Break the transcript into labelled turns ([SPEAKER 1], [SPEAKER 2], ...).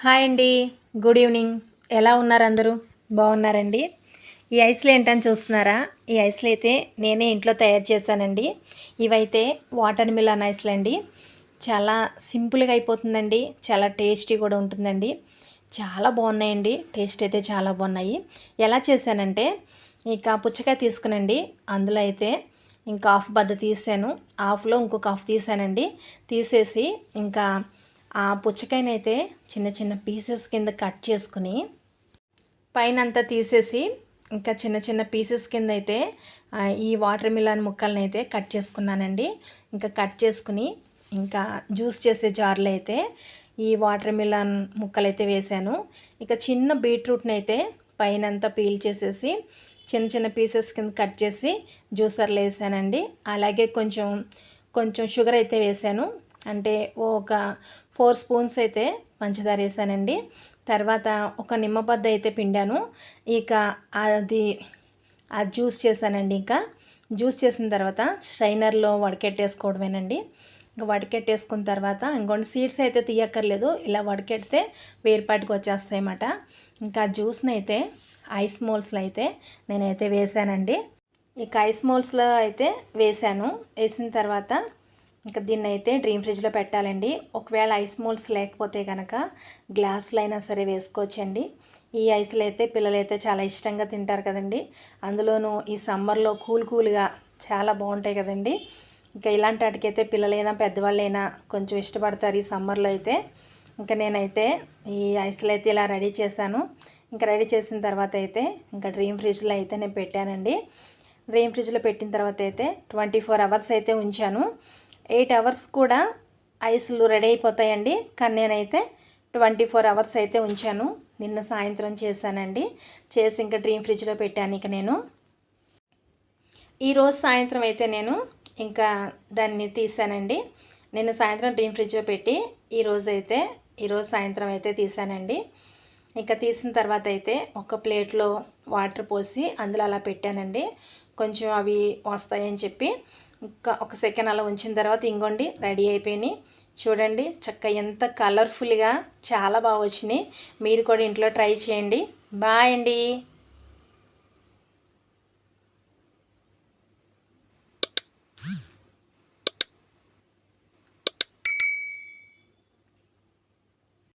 [SPEAKER 1] Hi అండి. Good evening. ఎలా ఉన్నారు అందరూ? బాగున్నారండి? ఈ ఐస్లు ఏంటని చూస్తున్నారా? ఈ ఐస్లు అయితే నేనే ఇంట్లో తయారు చేశానండి. ఇవైతే వాటర్ మిలన్ ఐస్లు అండి. చాలా సింపుల్గా అయిపోతుందండి. చాలా టేస్టీ కూడా ఉంటుందండి. చాలా బాగున్నాయండి. టేస్ట్ అయితే చాలా బాగున్నాయి. ఎలా చేశానంటే ఇక పుచ్చకాయ తీసుకునండి. అందులో అయితే ఇంకా హాఫ్ బద్ద తీసాను. హాఫ్లో ఇంకొక హాఫ్ తీసానండి. తీసేసి ఇంకా ఆ పుచ్చకాయనైతే చిన్న చిన్న పీసెస్ కింద కట్ చేసుకుని పైన అంతా తీసేసి ఇంకా చిన్న చిన్న పీసెస్ కింద అయితే ఈ వాటర్ మిలన్ ముక్కల్ని అయితే కట్ చేసుకున్నానండి. ఇంకా కట్ చేసుకుని ఇంకా జ్యూస్ చేసే జార్లో అయితే ఈ వాటర్ మిలన్ ముక్కలు అయితే వేసాను. ఇక చిన్న బీట్రూట్ని అయితే పైన అంతా పీల్ చేసేసి చిన్న చిన్న పీసెస్ కింద కట్ చేసి జ్యూసర్లో వేసానండి. అలాగే కొంచెం కొంచెం షుగర్ అయితే వేసాను. అంటే ఒక 4 స్పూన్స్ అయితే పంచదార వేసానండి. తర్వాత ఒక నిమ్మబద్ద అయితే పిండాను. ఇక అది జ్యూస్ చేశానండి. ఇంకా జ్యూస్ చేసిన తర్వాత స్ట్రైనర్లో వడకెట్టేసుకోవడమేనండి. ఇంకా వడకెట్టేసుకున్న తర్వాత ఇంకొన్ని సీడ్స్ అయితే తీయక్కర్లేదు. ఇలా వడకెడితే వేరుపాటికి వచ్చేస్తాయి అన్నమాట. ఇంకా జ్యూస్ని అయితే ఐస్ మోల్స్లో అయితే నేనైతే వేసానండి. ఇక ఐస్ మోల్స్లో అయితే వేసాను. వేసిన తర్వాత ఇంకా దీన్ని అయితే డ్రీమ్ ఫ్రిడ్జ్లో పెట్టాలండి. ఒకవేళ ఐస్ మోల్స్ లేకపోతే కనుక గ్లాసులో అయినా సరే వేసుకోవచ్చండి. ఈ ఐస్లు అయితే పిల్లలైతే చాలా ఇష్టంగా తింటారు కదండి. అందులోనూ ఈ సమ్మర్లో కూల్గా చాలా బాగుంటాయి కదండి. ఇంకా ఇలాంటి వాటికైతే పిల్లలైనా పెద్దవాళ్ళైనా కొంచెం ఇష్టపడతారు ఈ సమ్మర్లో అయితే. ఇంకా నేనైతే ఈ ఐస్లు అయితే ఇలా రెడీ చేశాను. ఇంకా రెడీ చేసిన తర్వాత అయితే ఇంకా డ్రీమ్ ఫ్రిడ్జ్లో అయితే నేను పెట్టానండి. డ్రీమ్ ఫ్రిడ్జ్లో పెట్టిన తర్వాత అయితే 24 అవర్స్ అయితే ఉంచాను. 8 అవర్స్ కూడా ఐస్లు రెడీ అయిపోతాయండి. కానీ నేనైతే 24 అవర్స్ అయితే ఉంచాను. నిన్న సాయంత్రం చేశానండి. చేసి ఇంకా డ్రీమ్ ఫ్రిడ్జ్లో పెట్టాను. ఇక నేను ఈరోజు సాయంత్రం అయితే నేను ఇంకా దాన్ని తీసానండి. నిన్న సాయంత్రం డ్రీమ్ ఫ్రిడ్జ్లో పెట్టి ఈరోజు సాయంత్రం అయితే తీసానండి. ఇంకా తీసిన తర్వాత అయితే ఒక ప్లేట్లో వాటర్ పోసి అందులో అలా పెట్టానండి. కొంచెం అవి వస్తాయని చెప్పి ఇంకా ఒక సెకండ్ అలా ఉంచిన తర్వాత ఇంకోండి రెడీ అయిపోయినాయి. చూడండి చక్కగా ఎంత కలర్ఫుల్గా చాలా బాగా వచ్చినాయి. మీరు కూడా ఇంట్లో ట్రై చేయండి. బాయ్ అండి.